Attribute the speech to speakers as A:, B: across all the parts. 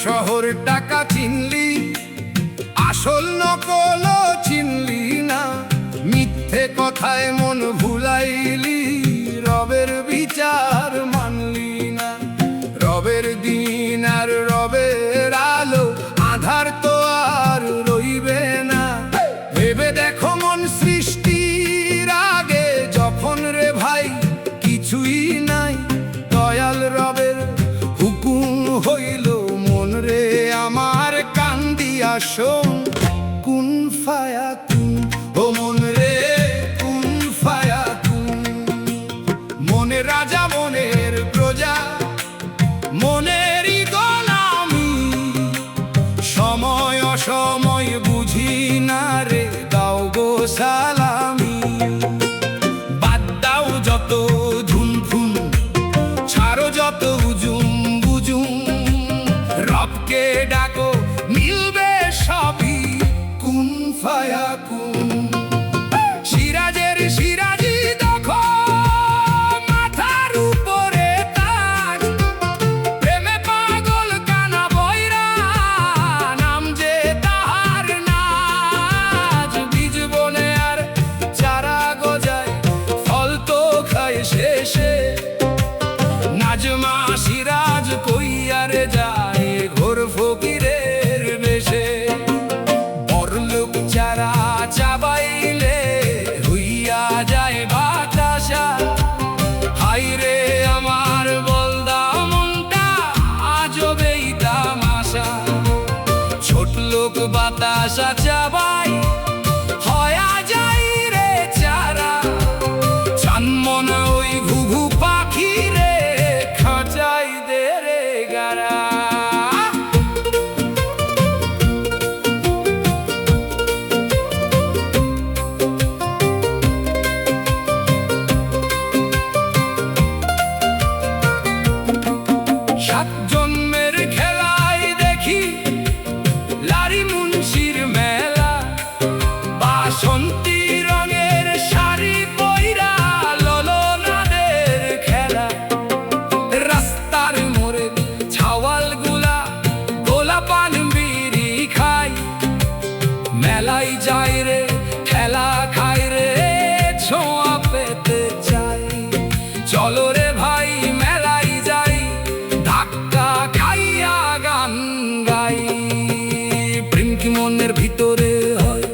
A: শহর টাকা চিনলি, আসল নকল চিনলি না। মিথ্যে কথায় মন ভুলাইলি, রবের বিচার মানলি না। রবের দিন আর রবের আলো, আধার তো আর রইবে না। ভেবে দেখো মন সৃষ্টির আগে যখন রে ভাই কিছুই নাই, দয়াল রবের হুকুম হইল মন রে আমার কান্দিয়া শোন। কুন ফায়াকুন, ও মন রে কুন ফায়াকুন। মনের রাজা মনের প্রজা, মনেরই গোলামি। সময় অসময় বুঝি না রে, দাও গো সালামি। বাদ দাও যত ধুনফুন, ছাড়ো যত উজুম বুজুম। রবকে ডাকো মিলবে সবই, কুন ফায়াকুন। সিরাজের সিরাজি দেখো, মাথার উপরে তাজ। প্রেমে পাগল কানা বৈরা, নাম যে তাহার নাজ। বীজ বনে আর চারা গজায়, ফল তো খায় শেষে। নাজমা সিরাজ কইয়ারে যায়, ঘোর ফকিরের বেশে। বড়লোক চারা চাবাইলে, হইয়া যায় বাতাসা। হাইরে আমার বলদা মনটা, আজবেই তামাশা। ছোট লোক বাতাসা চাবাই, হয়া যাই রে চারা। চানমন ওই ঘুঘু পাখি রে, খাঁচাই দে রে গারা। সাত জন্মের খেলায় দেখি লারি মুন্সির মেলা। বাসন্তী রঙের শাড়ি পইরা, ললনাদের খেলা। রাস্তার মোড়ে ছাওয়াল গুলা, গোলা পান বিড়ি খাই। মেলাই যাই রে, খেলা খাই রে, ছোঁয়া পেতে চাই। চলো রে ভাই মেলাই যাই, ধাক্কা খাইয়া গান গাই। প্রেম কি মনের ভিতরে হয়,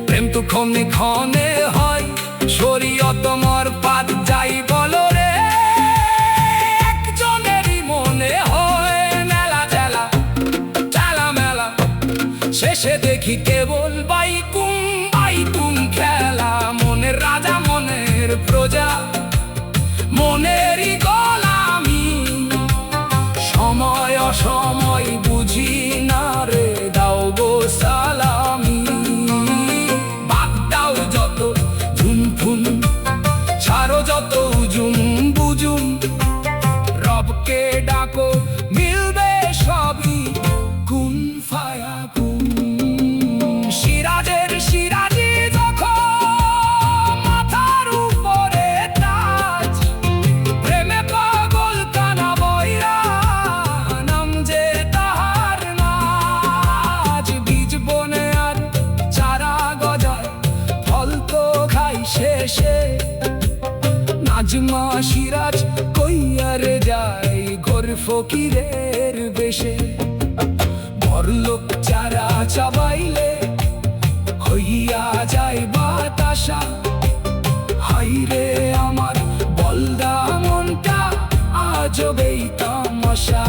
A: প্রেম তো ক্ষণে ক্ষণে হয়। শরীয়ত মর পাত যাই বলো রে, একজনেরই মনে হয় মেলা ঠেলা, ঠেলা মেলা। শেষে দেখি কেবল বাইকুম খেলা। মনের রাজা মনের প্রজা, মনেরই গোলামি। সময় অসময় বুঝি না রে, দাও গো সালামি। বাদ দাও যত ধুনফুন, ছাড়ো যত উজুম বুজুম। রবকে ডাকো মিলবে সবই, কুন ফায়াকুন। সিরাজের সিরাজি দেখো, মাথার উপরে তাজ। প্রেমে পাগল কানা বৈরা, নাম যে তাহার নাজ। বীজ বনে আর চারা গজায়, ফল তো খাই শেষে। নাজমা সিরাজ কইয়ারে যায়, ঘোর ফকিরের বেশে। বড়লোক চারা চাবাইলে, হইয়া যায় বাতাসা। হাইরে আমার বলদা মনটা, আজবেই তামাশা।